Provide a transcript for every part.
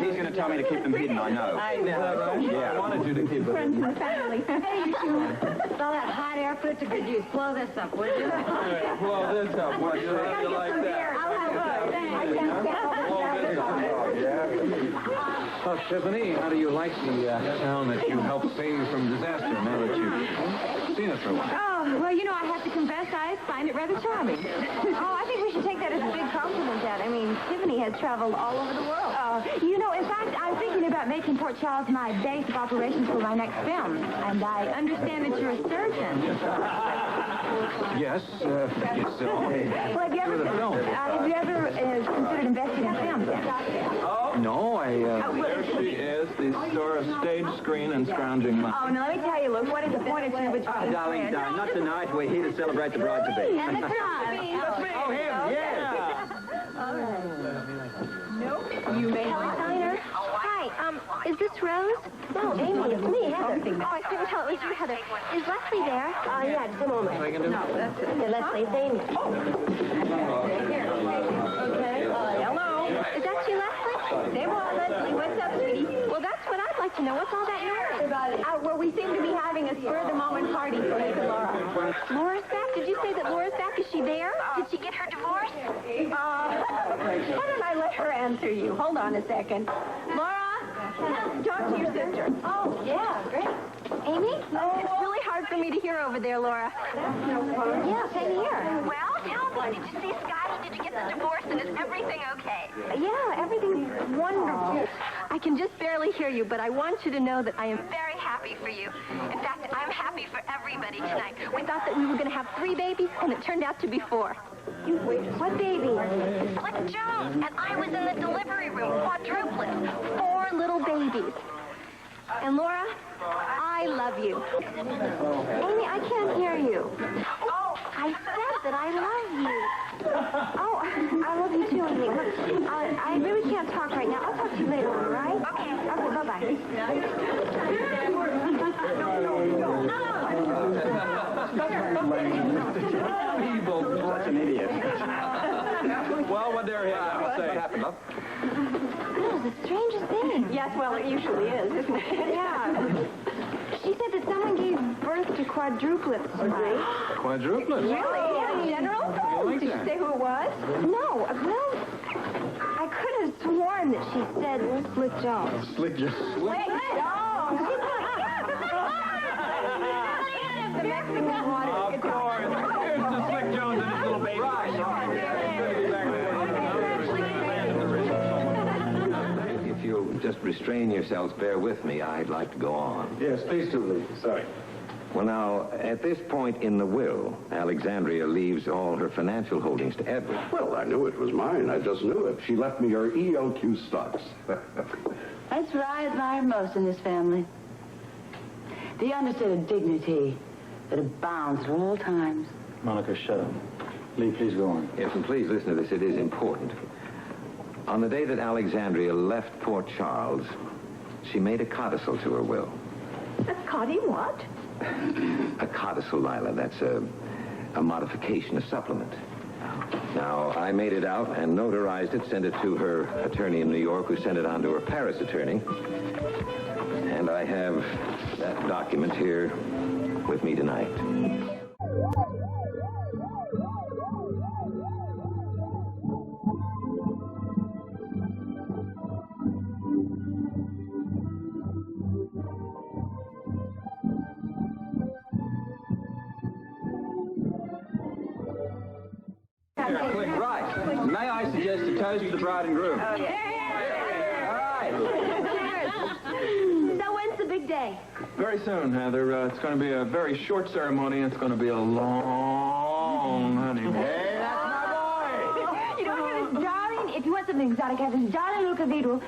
He's going to tell me to keep them hidden, I know. I know. Yeah. I wanted you to keep it. Friends and family. Hey, you two. With all that hot air, put it to good use. Blow this up, would you? Blow this up. What do you like that? I'll have one. I can't Oh, Tiffany, how do you like the town that you helped save from disaster now that you've seen it for a while? Oh, well, you know, I have to confess, I find it rather charming. Oh, I think we should take that as a big compliment, Dad. I mean, Tiffany has traveled all over the world. You know, in fact, I'm thinking about making Port Charles my base of operations for my next film. And I understand that you're a surgeon. Yes, yes, so. Well, have you ever considered investing in film then? No, There she is, the store of stage, screen, and scrounging money. Oh, now let me tell you, look, what is the point of between Darling, not tonight. We're here to celebrate the bride-to-be. And the crowd. Oh, him, yes. Nope, you may sign her. Hi, is this Rose? No, Amy, it's me, Heather. Oh, I couldn't tell it was you, Heather. Is Leslie there? Yeah, just a moment. No, that's it. Yeah, Leslie, it's Amy. Okay. Hello. Is that you, Leslie? Say what, Leslie? What's up, sweetie? Well, that's what I'd like to know. What's all that noise? Well, we seem to be having a spur-of-the-moment party for Miss Laura. Laura's back? Did you say that Laura's back? Is she there? Did she get her divorce? Why don't I let her answer you? Hold on a second. Laura, talk to your sister. Oh, yeah, great. Amy? Oh, it's really hard for me to hear over there, Laura. Yeah, same here. Well, tell me, did you see Scotty? Did you get the divorce, and is everything okay? Yeah, everything's wonderful. I can just barely hear you, but I want you to know that I am Very happy for you. In fact, I'm happy for everybody tonight. We thought that we were going to have 3 babies, and it turned out to be 4. What baby? Slick Jones, and I was in the delivery room, quadruplets. 4 little babies. And Laura, I love you. Amy, I can't hear you. Oh, I said that I love you. Oh, I love you too, Amy. Look, I really can't talk right now. I'll talk to you later on, all right? Okay. Okay, bye-bye. Such an idiot. Well, what dare he have to say? What happened, love? That was the strangest thing. Yes, well, it usually is, isn't it? Yeah. She said that someone gave birth to quadruplets tonight. Quadruplets? Really? In general? Did she say who it was? No, well, I could have sworn that she said Slick Jones. Slick Jones. Wait, no. The Mexican one. Of course. Here's the Slick Jones and his little baby. If you'll just restrain yourselves, bear with me, I'd like to go on. Yes, please do, Lee. Sorry. Well, now, at this point in the will, Alexandria leaves all her financial holdings to Edward. Well, I knew it was mine. I just knew it. She left me her ELQ stocks. That's what I admire most in this family. The understated dignity that abounds at all times. Monica, shut up. Lee, please go on. Yes, and please listen to this. It is important. On the day that Alexandria left Port Charles, she made a codicil to her will. A coddy what? A codicil, Lila. That's a modification, a supplement. Now, I made it out and notarized it, sent it to her attorney in New York, who sent it on to her Paris attorney. And I have that document here with me tonight. Right. May I suggest a toast to the bride and groom? Oh, yeah. All right. So when's the big day? Very soon, Heather. It's going to be a very short ceremony. It's going to be a long honeymoon. Hey, that's my boy. You know, we have this darling, if you want something exotic, I have this darling little cathedral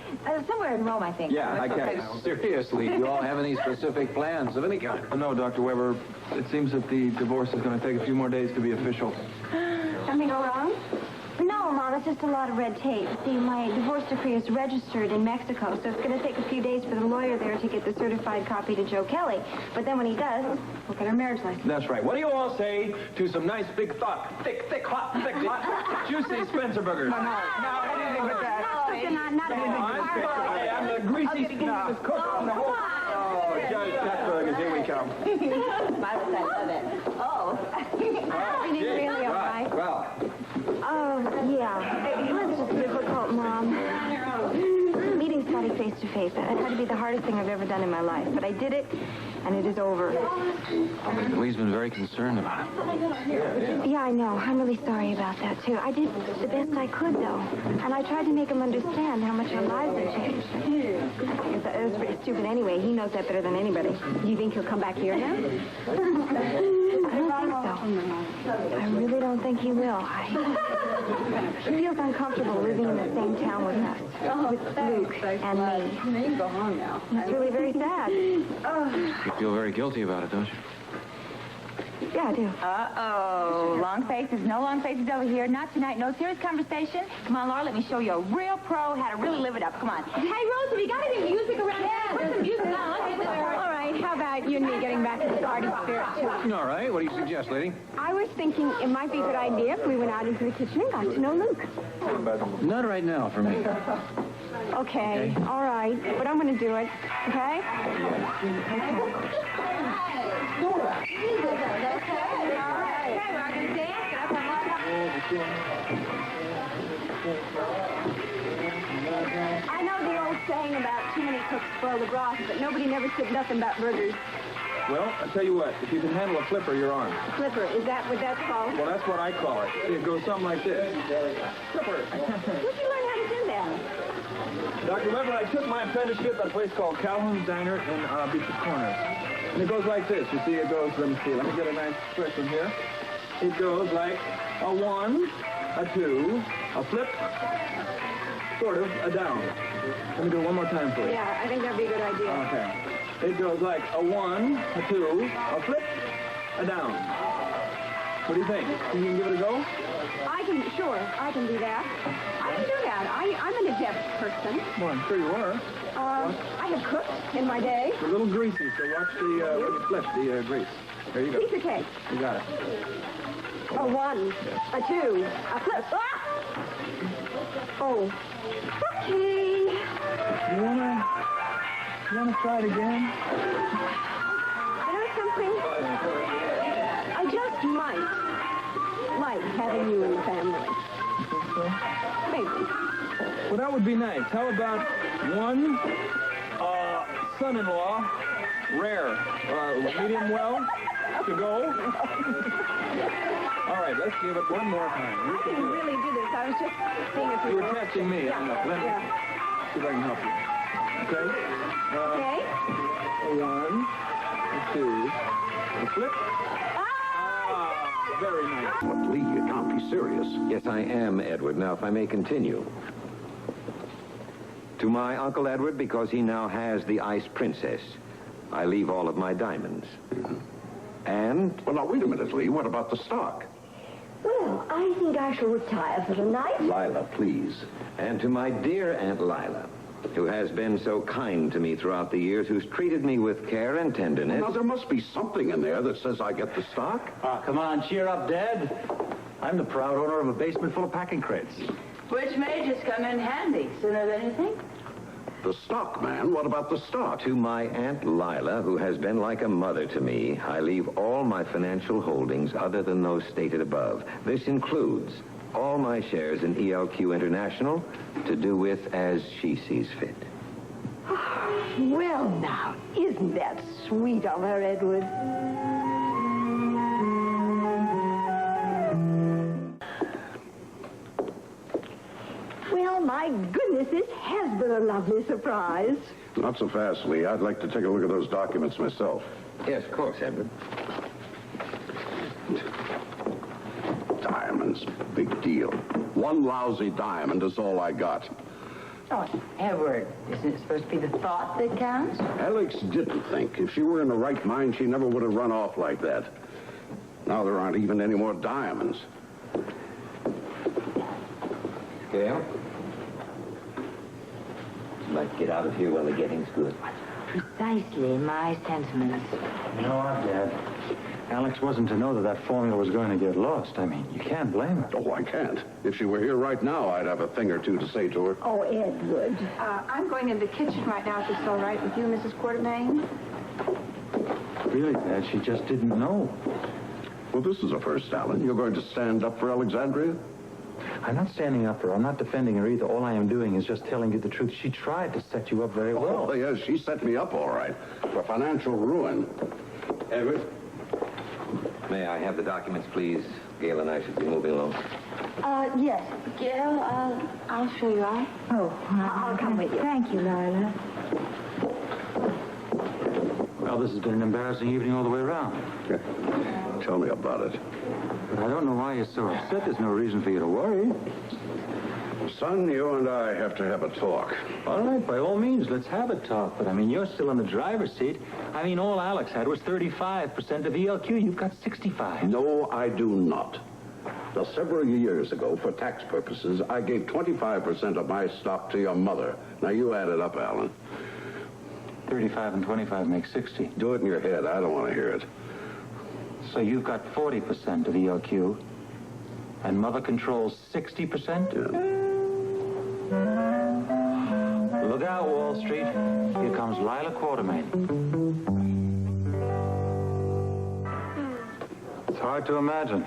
somewhere in Rome, I think. Yeah, okay. Seriously, do you all have any specific plans of any kind? No, Dr. Weber. It seems that the divorce is going to take a few more days to be official. Something go wrong? No, Mom. Well, it's just a lot of red tape. See, my divorce decree is registered in Mexico, so it's going to take a few days for the lawyer there to get the certified copy to Joe Kelly. But then when he does, we'll get our marriage license. That's right. What do you all say to some nice big thick, hot, juicy Spencer burgers? No, anything but that. I'm the greasy cook on the whole. Oh, Judge Katzenbergers, here we come. I love it. Oh. Everything's really all right. Well. Oh, yeah. It was just difficult, Mom. Meeting Scotty face to face. It had to be the hardest thing I've ever done in my life. But I did it, and it is over. Lee's been very concerned about it. Yeah, I know. I'm really sorry about that, too. I did the best I could, though. And I tried to make him understand how much our lives have changed. It was pretty stupid anyway. He knows that better than anybody. Do you think he'll come back here now? I don't think so. I really don't think he will. He feels uncomfortable living in the same town with us, with Luke and me. You can go home now. It's really very sad. You feel very guilty about it, don't you? Yeah, I do. Uh-oh. Long faces, no long faces over here. Not tonight. No serious conversation. Come on, Laura, let me show you a real pro how to really live it up. Come on. Hey, Rose, have you got any music around here? Put some music on. All right, how about you and me getting back to the party spirit, too? All right. What do you suggest, lady? I was thinking it might be a good idea if we went out into the kitchen and got to know Luke. Not right now for me. Okay, all right. But I'm going to do it, okay? I know the old saying about too many cooks spoil the broth, but nobody never said nothing about burgers. Well, I tell you what, if you can handle a flipper, you're on. Flipper, is that what that's called? Well, that's what I call it. See, it goes something like this. Flipper. Where'd you learn how to do that? Dr. Weber, I took my apprenticeship at a place called Calhoun's Diner in Beaches Corners. And it goes like this. You see, it goes, let me see, let me get a nice expression here. It goes like a 1, a 2, a flip, sort of, a down. Let me do it one more time for you. Yeah, I think that'd be a good idea. Okay. It goes like a 1, a 2, a flip, a down. What do you think? Think you can give it a go? I can do that. I can do that. I'm an adept person. Well, I'm sure you are. I have cooked in my day. It's a little greasy, so watch the, when you flip the grease. There you go. Piece of cake. You got it. A 1, a 2, a flip. Ah! Oh. Okay. You wanna try it again? You know something? I just might like having you in the family. You think so? Maybe. Well, that would be nice. How about 1, son-in-law, rare, medium well, to go? All right, let's give it one more time. I didn't really do this. I was just seeing if You were testing me. Yeah. Let me see if I can help you. Okay? Okay. A 1, a 2, a flip. Very nice. But, Lee, you can't be serious. Yes, I am, Edward. Now, if I may continue. To my Uncle Edward, because he now has the Ice Princess, I leave all of my diamonds. And... Well, now, wait a minute, Lee. What about the stock? Well, I think I shall retire for the night. Lila, please. And to my dear Aunt Lila, who has been so kind to me throughout the years, who's treated me with care and tenderness. Now, there must be something in there that says I get the stock. Come on, cheer up, Dad. I'm the proud owner of a basement full of packing crates. Which may just come in handy sooner than you think. The stock, man. What about the stock? To my Aunt Lila, who has been like a mother to me, I leave all my financial holdings other than those stated above. This includes all my shares in ELQ International to do with as she sees fit. Well, now, isn't that sweet of her, Edward? Well, my goodness, this has been a lovely surprise. Not so fast, Lee. I'd like to take a look at those documents myself. Yes, of course, Edward. Diamonds. Big deal. One lousy diamond is all I got. Oh, Edward, isn't it supposed to be the thought that counts? Alex didn't think. If she were in the right mind, she never would have run off like that. Now there aren't even any more diamonds. Gail? I'd like to get out of here while the getting's good. Precisely my sentiments. You know what, Dad? Alex wasn't to know that formula was going to get lost. I mean, you can't blame her. Oh, I can't. If she were here right now, I'd have a thing or two to say to her. Oh, Edward. I'm going into the kitchen right now, if it's all right with you, Mrs. Quartermain. Really, Dad, she just didn't know. Well, this is a first, Alan. You're going to stand up for Alexandria? I'm not standing up for her. I'm not defending her either. All I am doing is just telling you the truth. She tried to set you up very well. Oh, yes, she set me up all right. For financial ruin. Edward? May I have the documents, please? Gail and I should be moving along. Yes. Gail, I'll show you out. Oh, I'll come with you. Thank you, Lila. Well, this has been an embarrassing evening all the way around. Tell me about it. But I don't know why you're so upset. There's no reason for you to worry. Son, you and I have to have a talk. All right, by all means, let's have a talk. But, I mean, you're still in the driver's seat. I mean, all Alex had was 35% of ELQ. You've got 65. No, I do not. Now, several years ago, for tax purposes, I gave 25% of my stock to your mother. Now, you add it up, Alan. 35 and 25 make 60. Do it in your head. I don't want to hear it. So you've got 40% of ELQ, and Mother controls 60%? Yeah. Look out, Wall Street. Here comes Lila Quartermain. It's hard to imagine.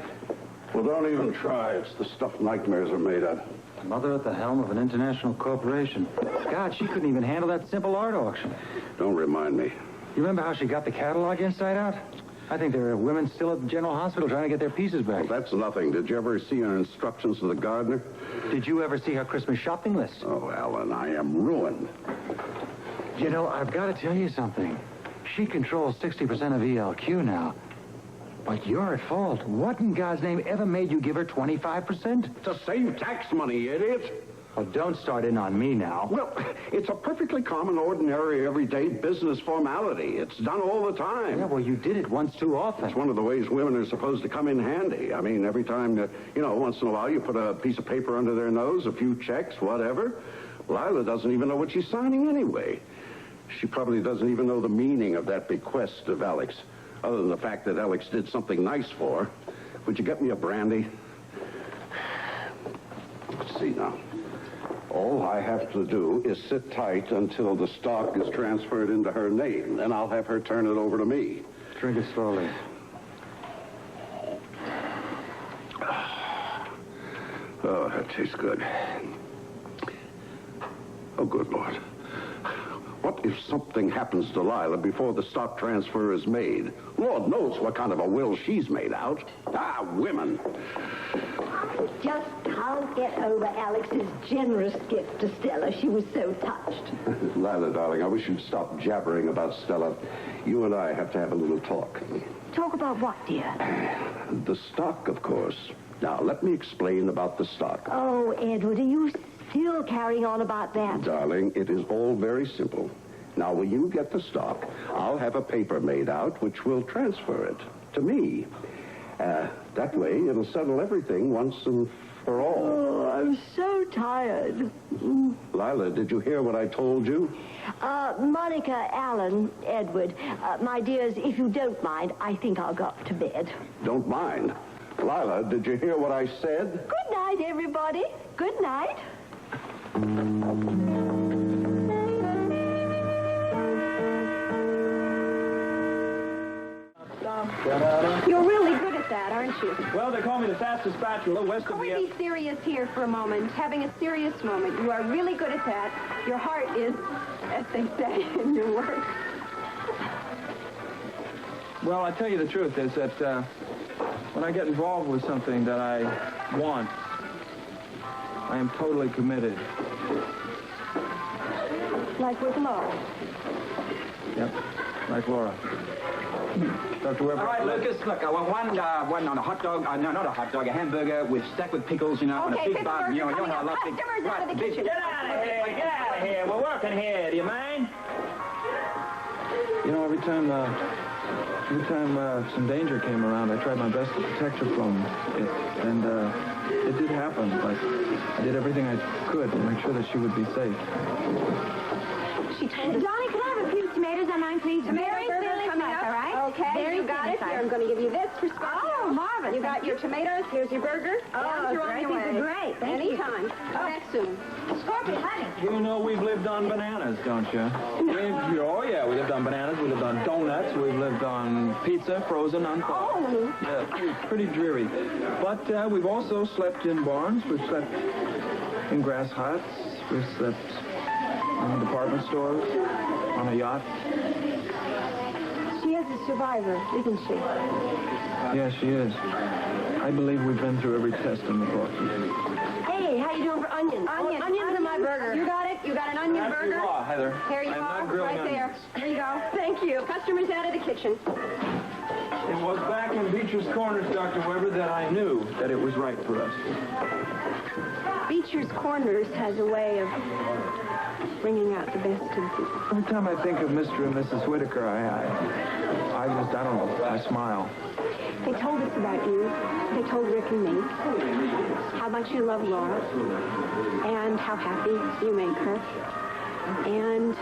Well, don't even try. It's the stuff nightmares are made of. Mother at the helm of an international corporation. God, she couldn't even handle that simple art auction. Don't remind me. You remember how she got the catalog inside out? I think there are women still at the General Hospital trying to get their pieces back. Well, that's nothing. Did you ever see her instructions to the gardener? Did you ever see her Christmas shopping list? Oh, Alan, I am ruined. You know, I've got to tell you something. She controls 60% of ELQ now. But you're at fault. What in God's name ever made you give her 25%? To save tax money, idiot. Well, don't start in on me now. Well, it's a perfectly common, ordinary, everyday business formality. It's done all the time. Yeah, well, you did it once too often. It's one of the ways women are supposed to come in handy. I mean, every time, once in a while you put a piece of paper under their nose, a few checks, whatever. Lila doesn't even know what she's signing anyway. She probably doesn't even know the meaning of that bequest of Alex, other than the fact that Alex did something nice for her. Would you get me a brandy? Let's see now. All I have to do is sit tight until the stock is transferred into her name. Then I'll have her turn it over to me. Drink it slowly. Oh, that tastes good. Oh, good Lord. What if something happens to Lila before the stock transfer is made? Lord knows what kind of a will she's made out. Ah, women. I just can't get over Alex's generous gift to Stella. She was so touched. Lila, darling, I wish you'd stop jabbering about Stella. You and I have to have a little talk. Talk about what, dear? The stock, of course. Now, let me explain about the stock. Oh, Edward, are you still carrying on about that? Darling, it is all very simple. Now, when you get the stock, I'll have a paper made out which will transfer it to me. That way, it'll settle everything once and for all. Oh, I'm so tired. Lila, did you hear what I told you? Monica, Alan, Edward, my dears, if you don't mind, I think I'll go up to bed. Don't mind. Lila, did you hear what I said? Good night, everybody. Good night. You're really good at that, aren't you? Well, they call me the fastest spatula west of Can we the... be serious here for a moment? Having a serious moment. You are really good at that. Your heart is, as they say, in your work. Well, I tell you the truth is that when I get involved with something that I want, I am totally committed. Like with Laura. Yep, like Laura. Dr. Weber. All right, Lucas, look, I want one on a hot dog, no, not a hot dog, a hamburger with stacked with pickles, on a Okay, big bun. You know how I love big... Customers out of the kitchen. Get out of here, get out of here. We're working here, do you mind? You know, every time Every time some danger came around, I tried my best to protect her from it. And it did happen, but I did everything I could to make sure that she would be safe. She told us. Johnny, can I have a few tomatoes on mine, please? Tomato burger Very coming nice, up. all right? Okay, Very you got it. thin Here, I'm going to give you this for Scott. Oh, marvelous. You got your tomatoes. Here's your burger. And you're on your way. These are great. Thank you. Anytime. Come back soon. Scorpion, honey. You know we've lived on bananas, don't you? Oh, yeah, we lived on bananas. We lived on donuts. We've lived on pizza, frozen, unthawed. Oh. Yeah, pretty dreary. But we've also slept in barns. We've slept in grass huts. We've slept in department stores, on a yacht. She is a survivor, isn't she? Yes, she is. I believe we've been through every test in the book. Hey, how you doing for onions? Onions in my burger. You got it? You got an onion burger? Heather. Here you I'm are, not grilling right there. onions. There you go. Thank you. Customers out of the kitchen. It was back in Beecher's Corners, Dr. Weber, that I knew that it was right for us. Beecher's Corners has a way of bringing out the best in people. Every time I think of Mr. and Mrs. Whitaker, I don't know, I smile. They told us about you. They told Rick and me how much you love Laura and how happy you make her. And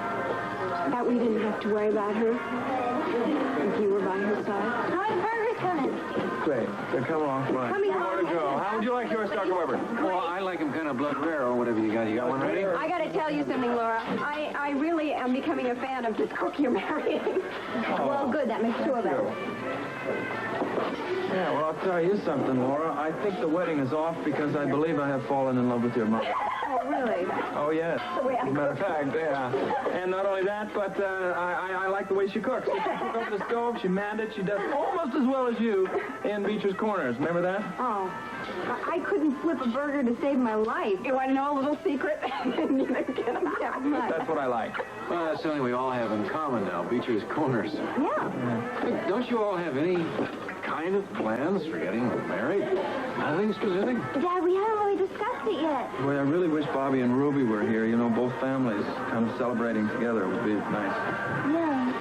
that we didn't have to worry about her if you were by her side. My burger's coming. Great. They're coming off mine. Coming Where to go? How would you like yours, Dr. Weber? Well, I like them kind of blood rare or whatever you got. You got one ready? I got to tell you something, Laura. I really am becoming a fan of this cook you're marrying. Well, good. That makes two of us. Yeah, well, I'll tell you something, Laura. I think the wedding is off because I believe I have fallen in love with your mother. Oh, really? Oh, yes. As a matter of fact, yeah. And not only that, but I like the way she cooks. She cooks off the stove, she manned it, she does almost as well as you in Beecher's Corners. Remember that? Oh, I couldn't flip a burger to save my life. You want to know a little secret? Neither can I. That's what I like. Well, that's something we all have in common now, Beecher's Corners. Yeah. Hey, don't you all have any kind of plans for getting married? Nothing specific? Dad, we haven't really discussed it yet. Boy, I really wish Bobby and Ruby were here. You know, both families kind of celebrating together would be nice. Yeah.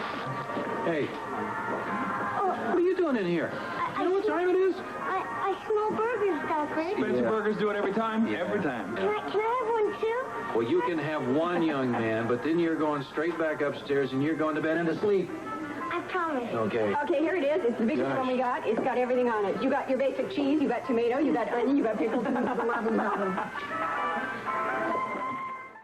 Hey, what are you doing in here? You know what time it is? I smell burgers, Duckford. Spencer Burgers do it every time? Yeah. Every time. Can I have one, too? Well, you can have one, young man, but then you're going straight back upstairs and you're going to bed and to sleep. I promise. Okay. Okay, here it is. It's the biggest one we got. It's got everything on it. You got your basic cheese, you got tomato, you got onion, you got pickles, and blah, blah, blah, blah.